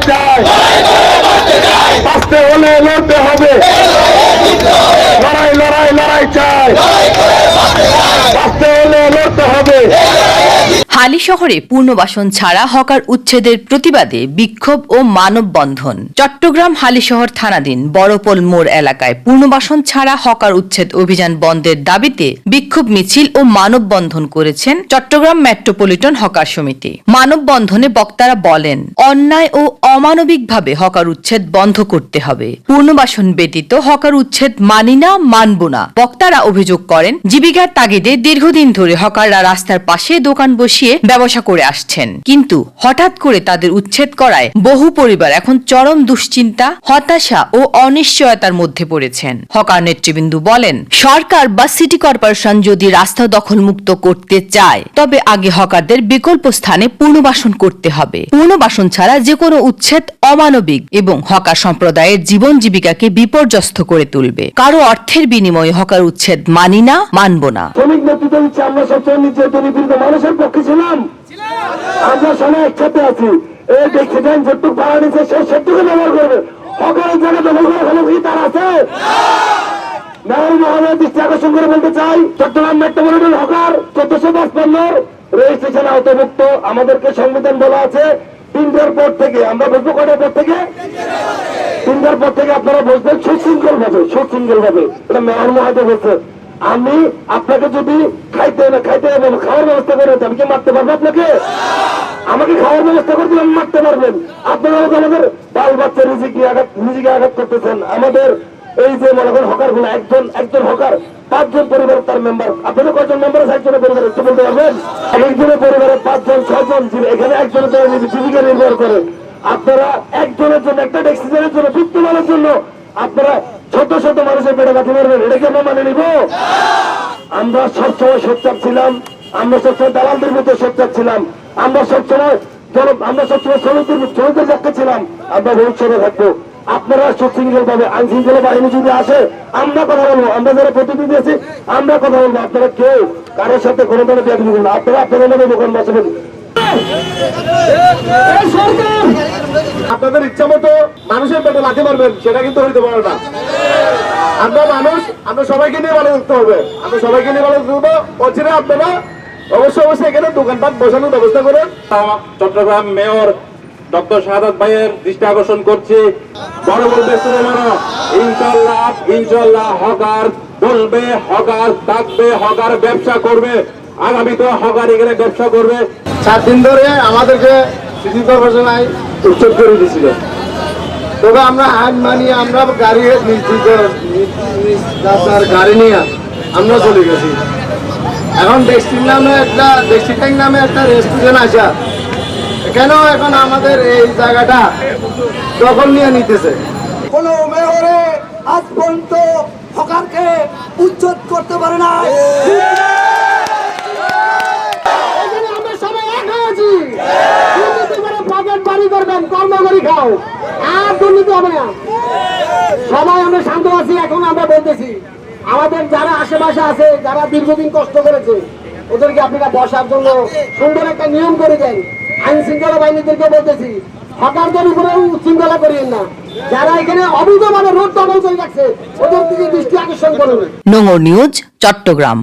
চাই, বাঁচতে হলে লড়তে হবে, লড়াই লড়াই লড়াই চাই, বাঁচতে হলে লড়তে হবে। হালিশহরে পুনর্বাসন ছাড়া হকার উচ্ছেদের প্রতিবাদে বিক্ষোভ ও মানববন্ধন। চট্টগ্রাম হালিশহর থানাধীন বড়পোল মোড় এলাকায় পুনর্বাসন ছাড়া হকার উচ্ছেদ অভিযান বন্ধের দাবিতে বিক্ষোভ মিছিল ও মানববন্ধন করেছেন চট্টগ্রাম মেট্রোপলিটন হকার সমিতি। মানববন্ধনে বক্তারা বলেন, অন্যায় ও অমানবিকভাবে হকার উচ্ছেদ বন্ধ করতে হবে। পুনর্বাসন ব্যতীত হকার উচ্ছেদ মানি না, মানব না। বক্তারা অভিযোগ করেন, জীবিকার তাগিদে দীর্ঘদিন ধরে হকাররা রাস্তার পাশে দোকান বসিয়ে ব্যবসা করে আসছেন, কিন্তু হঠাৎ করে তাদের উচ্ছেদ করায় বহু পরিবার এখন চরম দুশ্চিন্তা, হতাশা ও অনিশ্চয়তার মধ্যে পড়েছেন। হকার নেতৃবৃন্দ বলেন, সরকার বা সিটি কর্পোরেশন যদি রাস্তা দখল মুক্ত করতে চায় তবে আগে হকারদের বিকল্প স্থানে পুনর্বাসন করতে হবে। পুনর্বাসন ছাড়া যে কোনো উচ্ছেদ অমানবিক এবং হকার সম্প্রদায়ের জীবন জীবিকাকে বিপর্যস্ত করে তুলবে। কারো অর্থের বিনিময়ে হকার উচ্ছেদ মানি না, মানব না। শ্রমিক নেতৃত্ব দিচ্ছে, আমরা সবসময় নির্যাতনিত মানুষের পক্ষে ছিলাম, আমরা সবাই একসাথে আছি। এই দেখছেন যেটুকু ভাড়া নিচ্ছে সে সেটুকু ব্যবহার করবে। হকারের জায়গা দখল করে ফেলে কি তার আছে? মেয়র মহোদয় দৃষ্টি আকর্ষণ করে বলতে চাই, চট্টগ্রাম মেট্রোপলিটন হকার 1455 রেজিস্ট্রেশন আওতাভুক্ত। আমাদেরকে সংবিধান বলা আছে 3টার পর থেকে, আমরা বসবো কটার পর থেকে? 3টার পর থেকে আপনারা বসবেন সুশৃঙ্খল ভাবে। এটা মেয়র মহোদয় বলছে। আমি আপনাকে যদি খাইতে এবং খাওয়ার ব্যবস্থা করে আমি কি মারতে পারবো আপনাকে? আমাকে খাওয়ার ব্যবস্থা করে দিলে মারতে পারবেন। আপনারা আমাদের বাল বাচ্চা নিজেকে আঘাত করতেছেন। আমাদের এই যে মনে করেন হকার গুলো, একজন হকার 5 জন পরিবার তার মেম্বার। আপনাদের কয়জন মেম্বার আছে একজনের পরিবার একটু বলতে পারবেন? একজনের পরিবারে 5 জন 6 জন এখানে একজনের জীবিকা নির্ভর করে। আপনারা একজনের জন্য, একটা ট্যাক্সিজনের জন্য, বিত্তমানের জন্য আপনারা শত শত মানুষের পেটে লাথি মারবেন, এটা কি আমরা মানে নিব? আমরা সবসময় সোচ্চার ছিলাম, আমরা সবসময় দালালদের মধ্যে সোচ্চার ছিলাম, আমরা সবসময় শ্রমিকদের পক্ষে ছিলাম, আমরা ভবিষ্যতে থাকবো। আপনারা সুশৃঙ্খল ভাবে, আইন শৃঙ্খলা বাহিনী যদি আসে আমরা কথা বলবো, আমরা যারা প্রতিনিধি আছি আমরা কথা বলবো। আপনারা কেউ কারোর সাথে কোনো ধরনের ব্যাগ নিবেন না, আপনারা আপনাদের মধ্যে দোকান বসাবেন। আপনাদের ইচ্ছা মতো মানুষের পেটে লাথি মারবেন, সেটা কিন্তু হইতে পারে না। আমরা সবাইকে নিয়ে ভালো থাকতে হবে, আপনারা অবশ্যই এখানে দোকানপাট বসানোর ব্যবস্থা করেন। চট্টগ্রাম মেয়র ডক্টর শাহাদাত ভাইয়ের দৃষ্টি আকর্ষণ করছি, বড় ইনশাল্লাহ হকার বলবে, হকার থাকবে, হকার ব্যবসা করবে, আগামীতে হকার এখানে ব্যবসা করবে। 7 দিন ধরে আমাদেরকে সিটি কর্পোরেশনায় উচ্ছেদ করে দিয়েছিল, তবে আমরা হাত মানিয়ে আমরা গাড়ি নিয়ে আমরা চলে গেছি। এখন ডেস্টিট্যাঙ্ক নামে একটা রেস্টুরেন্ট আসা, কেন এখন আমাদের এই জায়গাটা দখল নিয়ে নিতেছে? কোন মেয়রে আজ পর্যন্ত হকারকে উচ্ছেদ করতে পারে না। আমরা সবাই এক হয়েছি, পকেট বাড়ি করবেন, কর্ম করি খাও, আর দুর্নীতি হবে না। সবাই আমরা শান্ত আছি। এখন আমরা বলতেছি আমাদের যারা আশেপাশে আছে, যারা দীর্ঘদিন কষ্ট করেছে, ওদেরকে আপনারা বসার জন্য সুন্দর একটা নিয়ম করে দেন। আইন শৃঙ্খলা বাহিনীদেরকে বলতেছি, হকারদের উপরে শৃঙ্খলা করিয়েন না। যারা এখানে অবৈধভাবে রোড দখল করে রাখছে ওদের দিকে দৃষ্টি আকর্ষণ করুন। নোংর নিউজ, চট্টগ্রাম।